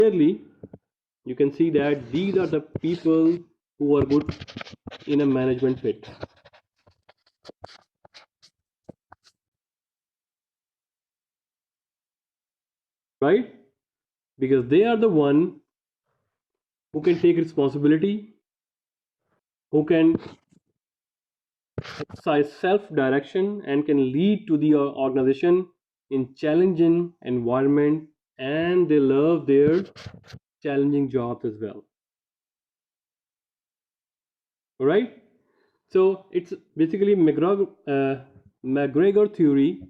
clearly you can see that these are the people who are good in a management fit, right? Because they are the one who can take responsibility, who can exercise self-direction and can lead to the organization in challenging environment, and they love their challenging jobs as well. All right. So it's basically McGregor theory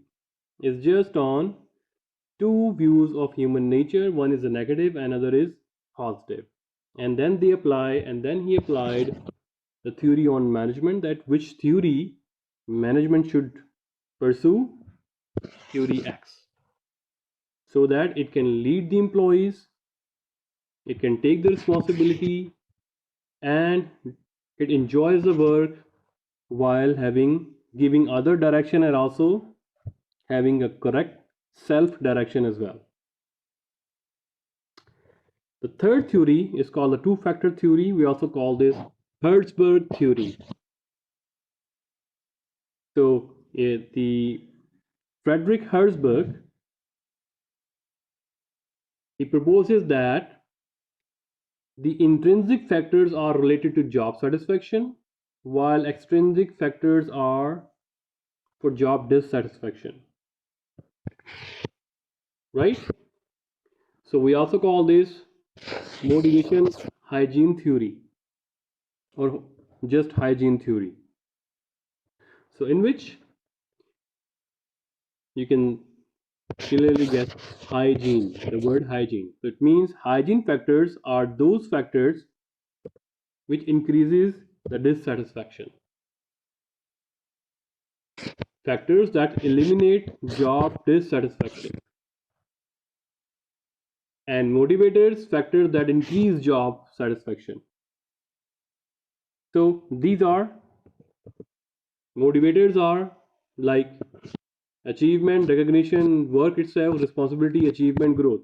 is just on two views of human nature. One is a negative, another is positive. And then he applied the theory on management, that which theory management should pursue, theory X, so that it can lead the employees, it can take the responsibility, and it enjoys the work while having giving other direction and also having a correct self direction as well. The third theory is called the two factor theory. We also call this Herzberg theory. So the Frederick Herzberg, he proposes that the intrinsic factors are related to job satisfaction, while extrinsic factors are for job dissatisfaction. Right? So we also call this motivation hygiene theory, or just hygiene theory. So in which you can clearly get hygiene, the word hygiene. So it means hygiene factors are those factors which increases the dissatisfaction. Factors that eliminate job dissatisfaction. And motivators, factors that increase job satisfaction. So these are motivators are like achievement, recognition, work itself, responsibility, achievement, growth.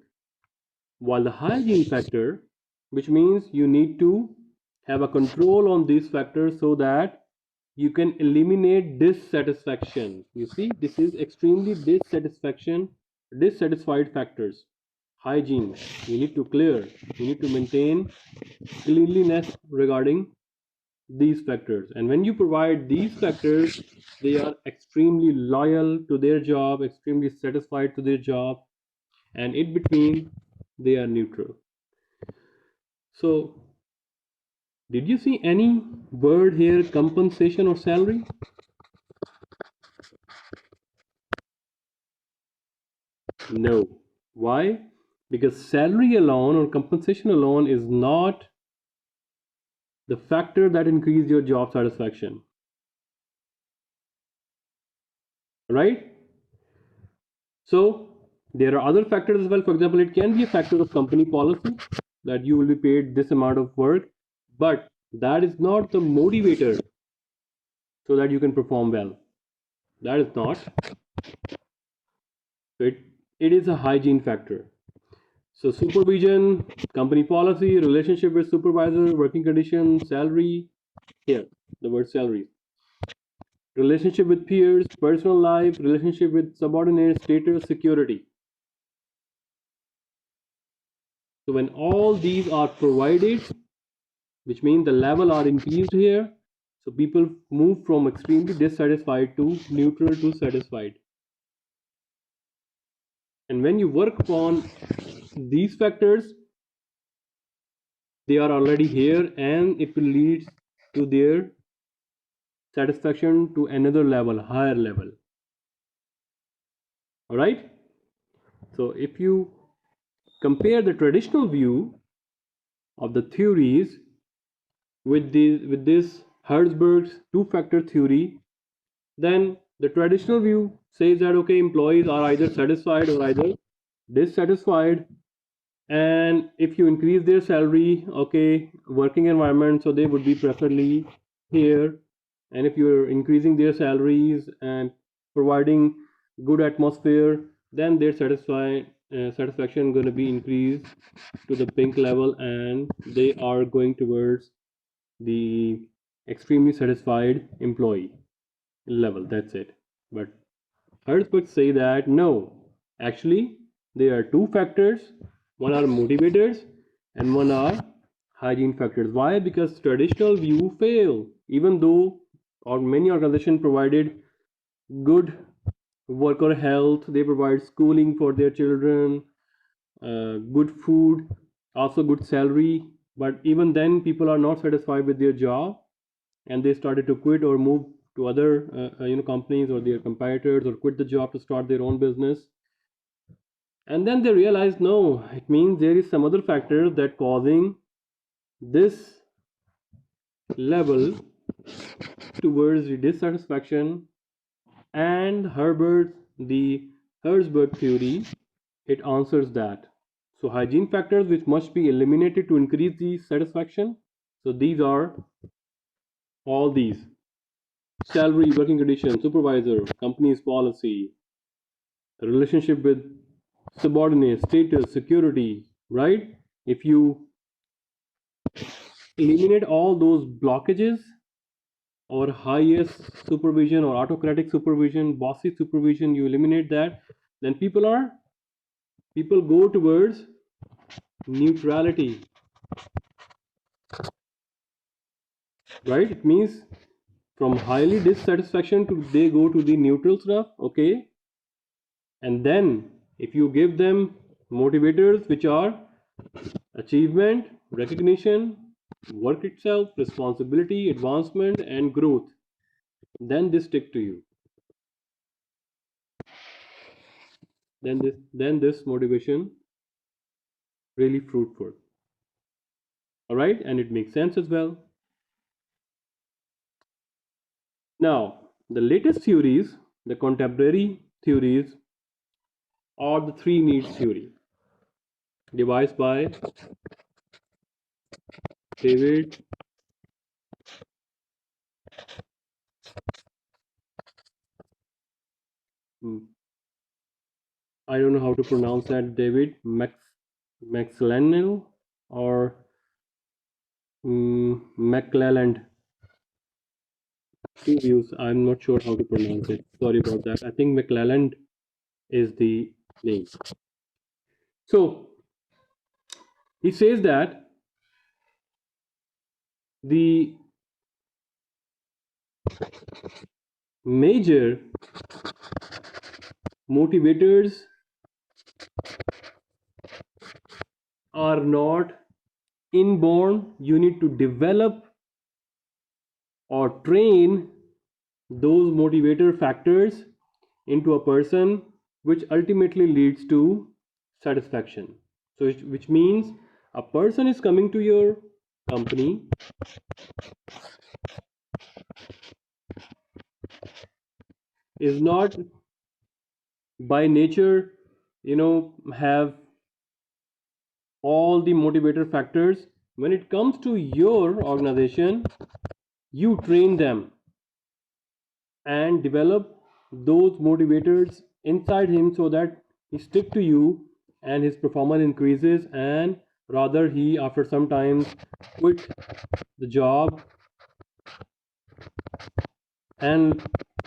While the hygiene factor, which means you need to have a control on these factors so that you can eliminate dissatisfaction. You see, this is extremely dissatisfied factors. Hygiene, you need to clear, you need to maintain cleanliness regarding these factors. And when you provide these factors, they are extremely loyal to their job, extremely satisfied to their job, and in between they are neutral. So did you see any word here, compensation or salary? No. Why? Because salary alone or compensation alone is not the factor that increases your job satisfaction. Right? So there are other factors as well. For example, it can be a factor of company policy that you will be paid this amount of work, but that is not the motivator so that you can perform well. That is not. It is a hygiene factor. So supervision, company policy, relationship with supervisor, working conditions, salary. Here, the word salary. Relationship with peers, personal life, relationship with subordinates, status, security. So when all these are provided, which means the level are increased here, so people move from extremely dissatisfied to neutral to satisfied. And when you work upon these factors, they are already here and it will lead to their satisfaction to another level, higher level. All right. So if you compare the traditional view of the theories with this Herzberg's two-factor theory, then the traditional view says that okay, employees are either satisfied or either dissatisfied, and if you increase their salary, okay, working environment, so they would be preferably here, and if you're increasing their salaries and providing good atmosphere, then they're satisfied satisfaction going to be increased to the pink level, and they are going towards the extremely satisfied employee level. That's it. But experts say that no, actually, there are two factors. One are motivators, and one are hygiene factors. Why? Because traditional view fail, even though or many organizations provided good worker health, they provide schooling for their children, good food, also good salary. But even then, people are not satisfied with their job, and they started to quit or move to other companies or their competitors, or quit the job to start their own business. And then they realized, no, it means there is some other factor that causing this level towards the dissatisfaction. And the Herzberg theory, it answers that. So hygiene factors which must be eliminated to increase the satisfaction. So these are all these: salary, working conditions, supervisor, company's policy, relationship with subordinates, status, security, right? If you eliminate all those blockages, or highest supervision or autocratic supervision, bossy supervision, you eliminate that, then people go towards neutrality, right? It means from highly dissatisfaction to they go to the neutral stuff, okay? And then if you give them motivators which are achievement, recognition, work itself, responsibility, advancement, and growth, then they stick to you. Then this motivation really fruitful. All right, and it makes sense as well. Now, the latest theories, the contemporary theories, are the three needs theory, devised by David I don't know how to pronounce that, David McClelland or McClelland. Two views. I'm not sure how to pronounce it. Sorry about that. I think McClelland is the name. So he says that the major motivators are not inborn. You need to develop or train those motivator factors into a person, which ultimately leads to satisfaction. So which means a person is coming to your company is not by nature have all the motivator factors. When it comes to your organization, you train them and develop those motivators inside him so that he stick to you and his performance increases, and rather he after some time quit the job and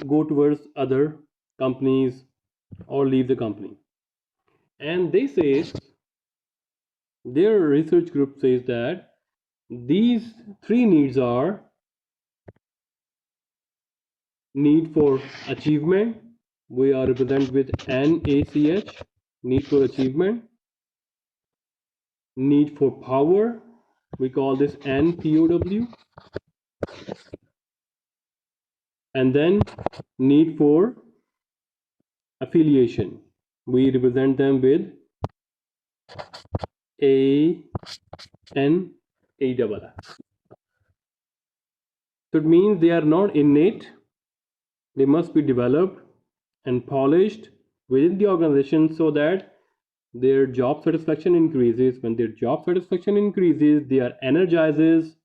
go towards other companies or leave the company. And they say, their research group says that these three needs are need for achievement, we are represented with NACH, need for achievement; need for power, we call this NPOW; and then need for affiliation, we represent them with ANAAF. So it means they are not innate, they must be developed and polished within the organization so that their job satisfaction increases. When their job satisfaction increases, they are energizes,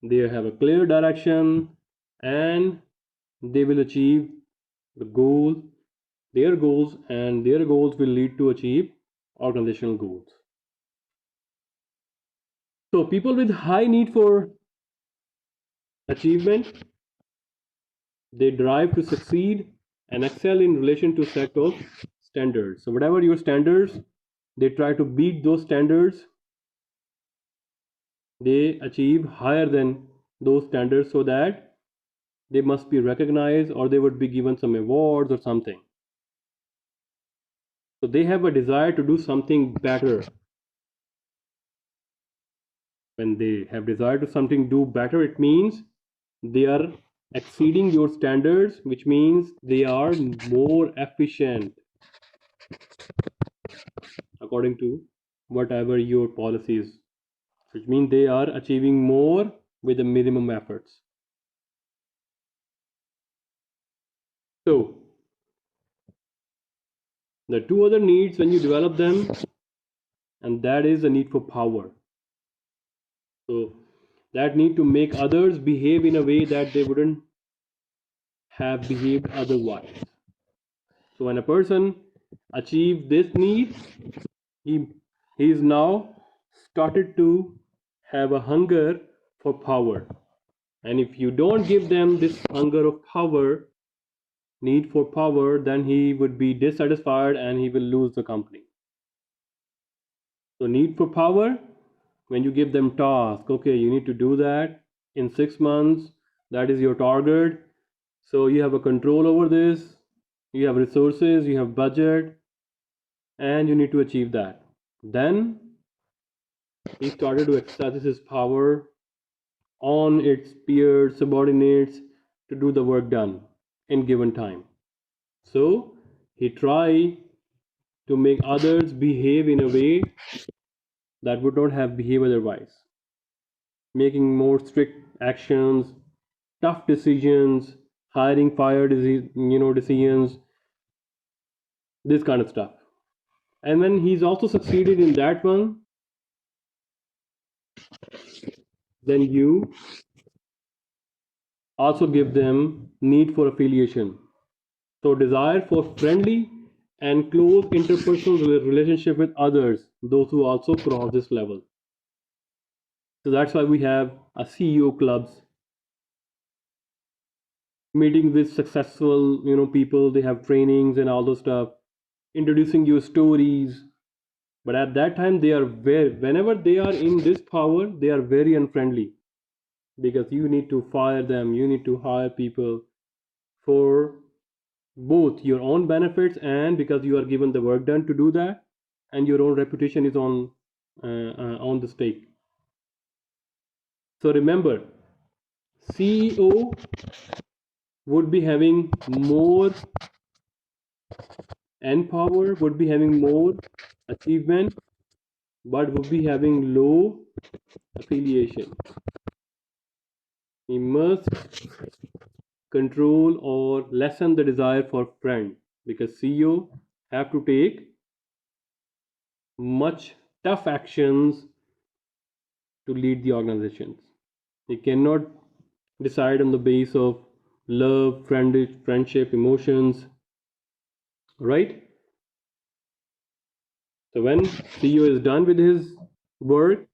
they have a clear direction, and they will achieve the goal, their goals, and their goals will lead to achieve organizational goals. So people with high need for achievement, they drive to succeed and excel in relation to set of standards. So whatever your standards, they try to beat those standards. They achieve higher than those standards so that they must be recognized or they would be given some awards or something. So they have a desire to do something better. When they have desire to something do better, it means they are exceeding your standards, which means they are more efficient according to whatever your policy is, which means they are achieving more with the minimum efforts. So the two other needs when you develop them, and that is the need for power. So that need to make others behave in a way that they wouldn't have behaved otherwise. So when a person achieves this need, he is now started to have a hunger for power. And if you don't give them this hunger of power, need for power, then he would be dissatisfied and he will lose the company. So need for power, when you give them task, okay, you need to do that in 6 months, that is your target. So you have a control over this, you have resources, you have budget, and you need to achieve that. Then he started to exercise his power on its peers, subordinates to do the work done in given time. So he tried to make others behave in a way that would not have behaved otherwise, making more strict actions, tough decisions, hiring, fire, decisions, this kind of stuff. And when he's also succeeded in that one, then you also give them need for affiliation. So desire for friendly and close interpersonal relationship with others, those who also cross this level. So that's why we have a CEO clubs, meeting with successful people. They have trainings and all those stuff, introducing you stories. But at that time, they are very, whenever they are in this power, they are very unfriendly because you need to fire them, you need to hire people for both your own benefits and because you are given the work done to do that, and your own reputation is on the stake. So remember, CEO would be having more and power, would be having more achievement, but would be having low affiliation. He must control or lessen the desire for friend because CEO have to take much tough actions to lead the organizations. He cannot decide on the base of love, friendship, emotions, right? So when CEO is done with his work,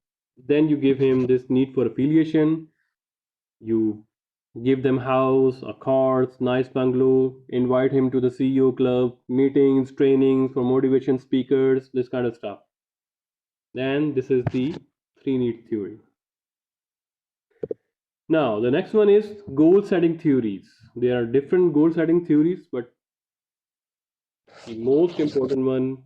then you give him this need for affiliation. You give them house, a cars, nice bungalow, invite him to the CEO club, meetings, trainings for motivation speakers, this kind of stuff. Then this is the three need theory. Now the next one is goal setting theories. There are different goal setting theories, but the most important one